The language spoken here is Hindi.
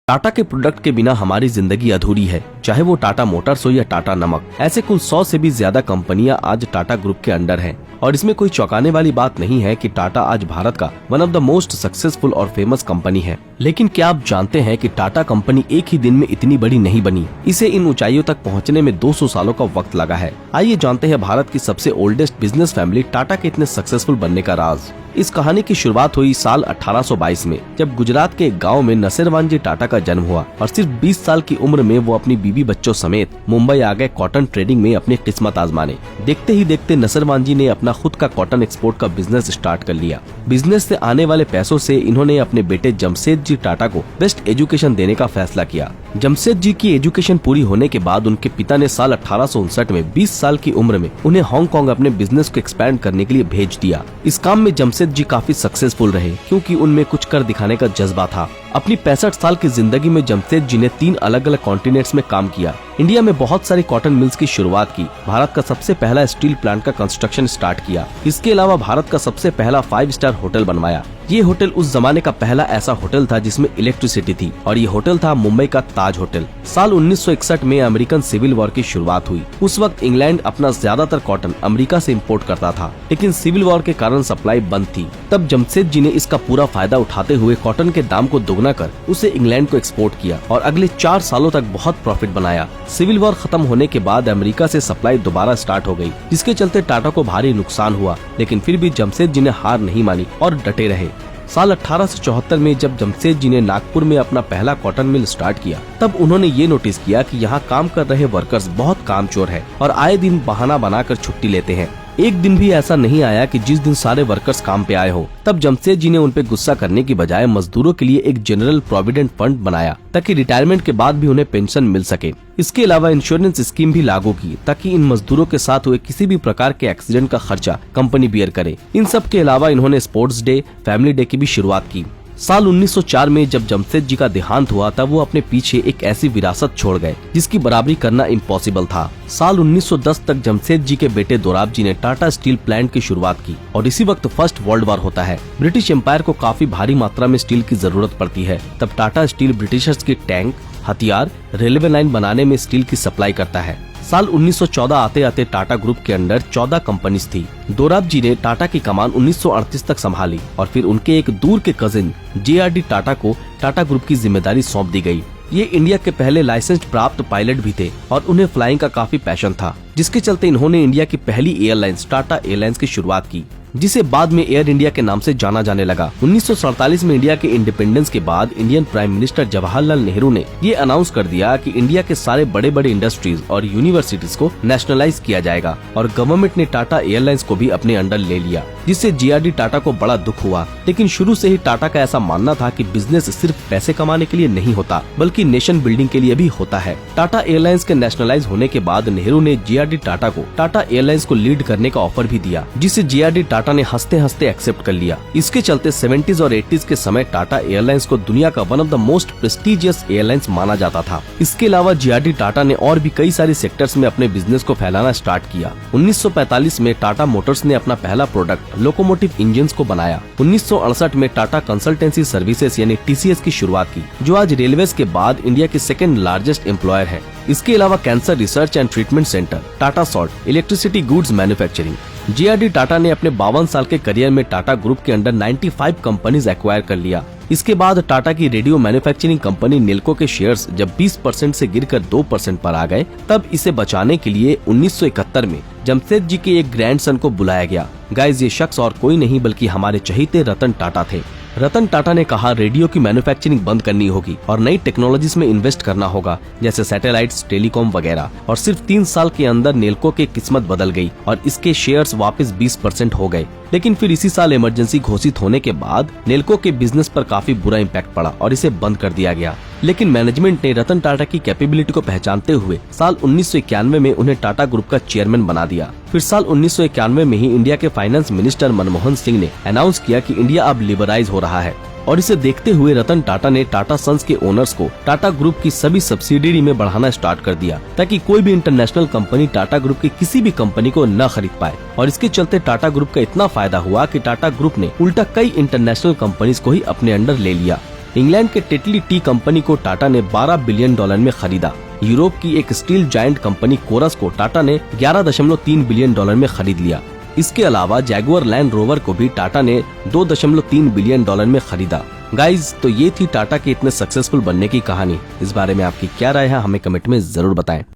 टाटा के प्रोडक्ट के बिना हमारी जिंदगी अधूरी है, चाहे वो टाटा मोटर्स हो या टाटा नमक। ऐसे कुल 100 से भी ज्यादा कंपनियां आज टाटा ग्रुप के अंडर हैं। और इसमें कोई चौंकाने वाली बात नहीं है कि टाटा आज भारत का one of the most successful और फेमस कंपनी है। लेकिन क्या आप जानते हैं कि टाटा कंपनी एक ही दिन में इतनी बड़ी नहीं बनी, इसे इन ऊंचाइयों तक पहुंचने में 200 सालों का वक्त लगा है। आइए जानते हैं भारत की सबसे ओल्डेस्ट बिजनेस फैमिली टाटा के इतने सक्सेसफुल बनने का राज। इस कहानी की शुरुआत हुई साल 1822 में, जब गुजरात के एक गांव में नसीरवानजी टाटा का जन्म हुआ और सिर्फ 20 साल की उम्र में वो अपनी बीवी बच्चों समेत मुंबई आ गए कॉटन ट्रेडिंग में अपनी किस्मत आजमाने। देखते ही देखते नसीरवानजी ने अपना खुद का कॉटन एक्सपोर्ट का बिजनेस स्टार्ट कर लिया। बिजनेस से आने वाले पैसों से इन्होंने अपने बेटे जमशेदजी टाटा को बेस्ट एजुकेशन देने का फैसला किया। जमशेदजी की एजुकेशन पूरी होने के बाद उनके पिता ने साल 1859 में 20 साल की उम्र में उन्हें हांगकांग अपने बिजनेस को एक्सपैंड करने के लिए भेज दिया। इस काम में जमशेदजी काफी सक्सेसफुल रहे, क्योंकि उनमें कुछ कर दिखाने का जज्बा था। अपनी 65 साल की जिंदगी में जमशेदजी ने 3 अलग अलग कॉन्टिनेंट्स में काम किया। इंडिया में बहुत सारी कॉटन मिल्स की शुरुआत की, भारत का सबसे पहला स्टील प्लांट का कंस्ट्रक्शन स्टार्ट किया। इसके अलावा भारत का सबसे पहला 5 स्टार होटल बनवाया। ये होटल उस जमाने का पहला ऐसा होटल था जिसमें इलेक्ट्रिसिटी थी, और ये होटल था मुंबई का ताज होटल। साल 1961 में अमेरिकन सिविल वॉर की शुरुआत हुई। उस वक्त इंग्लैंड अपना ज्यादातर कॉटन अमेरिका से इम्पोर्ट करता था, लेकिन सिविल वॉर के कारण सप्लाई बंद थी। तब जमशेदजी ने इसका पूरा फायदा उठाते हुए कॉटन के दाम को दोगुना कर उसे इंग्लैंड को एक्सपोर्ट किया और अगले 4 सालों तक बहुत प्रॉफिट बनाया। सिविल वॉर खत्म होने के बाद अमेरिका से सप्लाई दोबारा स्टार्ट हो गई, जिसके चलते टाटा को भारी नुकसान हुआ, लेकिन फिर भी जमशेदजी ने हार नहीं मानी और डटे रहे। साल 1874 में जब जमशेदजी ने नागपुर में अपना पहला कॉटन मिल स्टार्ट किया, तब उन्होंने ये नोटिस किया कि यहाँ काम कर रहे वर्कर्स बहुत कामचोर है और आए दिन बहाना बनाकर छुट्टी लेते हैं। एक दिन भी ऐसा नहीं आया कि जिस दिन सारे वर्कर्स काम पे आए हो। तब जमशेदजी ने उन पे गुस्सा करने की बजाय मजदूरों के लिए एक जनरल प्रोविडेंट फंड बनाया, ताकि रिटायरमेंट के बाद भी उन्हें पेंशन मिल सके। इसके अलावा इंश्योरेंस स्कीम भी लागू की, ताकि इन मजदूरों के साथ हुए किसी भी प्रकार के एक्सीडेंट का खर्चा कंपनी बियर करे। इन सब के अलावा इन्होंने स्पोर्ट्स डे, फैमिली डे की भी शुरुआत की। साल 1904 में जब जमशेदजी का देहांत हुआ, तब वो अपने पीछे एक ऐसी विरासत छोड़ गए जिसकी बराबरी करना इम्पॉसिबल था। साल 1910 तक जमशेदजी के बेटे दोराबजी ने टाटा स्टील प्लांट की शुरुआत की, और इसी वक्त फर्स्ट वर्ल्ड वॉर होता है। ब्रिटिश एम्पायर को काफी भारी मात्रा में स्टील की जरूरत पड़ती है। तब टाटा स्टील ब्रिटिशर्स की टैंक, हथियार, रेलवे लाइन बनाने में स्टील की सप्लाई करता है। साल 1914 आते आते टाटा ग्रुप के अंडर 14 कंपनीज थी। दोराबजी ने टाटा की कमान 1938 तक संभाली, और फिर उनके एक दूर के कजिन JRD टाटा को टाटा ग्रुप की जिम्मेदारी सौंप दी गई। ये इंडिया के पहले लाइसेंस प्राप्त पायलट भी थे और उन्हें फ्लाइंग का काफी पैशन था, जिसके चलते इन्होंने इंडिया की पहली एयरलाइंस टाटा एयरलाइंस की शुरुआत की, जिसे बाद में एयर इंडिया के नाम से जाना जाने लगा। 1947 में इंडिया के इंडिपेंडेंस के बाद Indian prime minister Jawaharlal Nehru ने ये अनाउंस कर दिया कि इंडिया के सारे बड़े बड़े इंडस्ट्रीज और यूनिवर्सिटीज को नेशनलाइज किया जाएगा, और गवर्नमेंट ने टाटा एयरलाइंस को भी अपने अंडर ले लिया, जिससे JRD टाटा को बड़ा दुख हुआ। लेकिन शुरू से ही टाटा का ऐसा मानना था कि बिजनेस सिर्फ पैसे कमाने के लिए नहीं होता, बल्कि नेशन बिल्डिंग के लिए भी होता है। टाटा एयरलाइंस के नेशनलाइज होने के बाद नेहरू ने JRD टाटा को टाटा एयरलाइंस को लीड करने का ऑफर भी दिया, जिसे JRD टाटा ने हंसते हंसते एक्सेप्ट कर लिया। इसके चलते 70s और 80s के समय टाटा एयरलाइंस को दुनिया का one of the most prestigious airlines माना जाता था। इसके अलावा JRD टाटा ने और भी कई सारे सेक्टर्स में अपने बिजनेस को फैलाना स्टार्ट किया। 1945 में टाटा मोटर्स ने अपना पहला प्रोडक्ट लोकोमोटिव इंजन्स को बनाया। 1968 में टाटा कंसल्टेंसी सर्विसेज यानी TCS की शुरुआत की, जो आज रेलवेज के बाद इंडिया की सेकेंड लार्जेस्ट एम्प्लॉयर है। इसके अलावा cancer research and treatment centre, Tata salt, electricity goods manufacturing. JRD Tata ने अपने 52 साल के करियर में टाटा ग्रुप के अंडर 95 कंपनीज एक्वायर कर लिया। इसके बाद टाटा की रेडियो मैन्युफैक्चरिंग कंपनी नेल्को के शेयर्स जब 20% से गिरकर 2% पर आ गए, तब इसे बचाने के लिए 1971 में जमशेदजी के एक ग्रैंडसन को बुलाया गया। गाइस, ये शख्स और कोई नहीं बल्कि हमारे चहीते रतन टाटा थे। रतन टाटा ने कहा, रेडियो की मैन्युफैक्चरिंग बंद करनी होगी और नई टेक्नोलॉजीज में इन्वेस्ट करना होगा, जैसे सैटेलाइट्स, टेलीकॉम वगैरह। और सिर्फ 3 साल के अंदर नेल्को की किस्मत बदल गई और इसके शेयर्स वापस 20% हो गए। लेकिन फिर इसी साल इमरजेंसी घोषित होने के बाद नेल्को के बिजनेस पर काफी बुरा इम्पैक्ट पड़ा और इसे बंद कर दिया गया। लेकिन मैनेजमेंट ने रतन टाटा की कैपेबिलिटी को पहचानते हुए साल 1991 में उन्हें टाटा ग्रुप का चेयरमैन बना दिया। फिर साल 1991 में ही इंडिया के फाइनेंस मिनिस्टर मनमोहन सिंह ने अनाउंस किया कि इंडिया अब लिबरलाइज हो रहा है, और इसे देखते हुए रतन टाटा ने टाटा सन्स के ओनर्स को टाटा ग्रुप की सभी सब्सिडियरी में बढ़ाना स्टार्ट कर दिया, ताकि कोई भी इंटरनेशनल कंपनी टाटा ग्रुप की किसी भी कंपनी को न खरीद पाए। और इसके चलते टाटा ग्रुप का इतना फायदा हुआ कि टाटा ग्रुप ने उल्टा कई इंटरनेशनल कंपनीज को ही अपने अंडर ले लिया। इंग्लैंड के टेटली टी कंपनी को टाटा ने $12 बिलियन में खरीदा। यूरोप की एक स्टील जायंट कंपनी कोरस को टाटा ने $11.3 बिलियन में खरीद लिया। इसके अलावा जैगुआर लैंड रोवर को भी टाटा ने $2.3 बिलियन में खरीदा। गाइज, तो ये थी टाटा के इतने सक्सेसफुल बनने की कहानी। इस बारे में आपकी क्या राय है, हमें कमेंट में जरूर बताएं।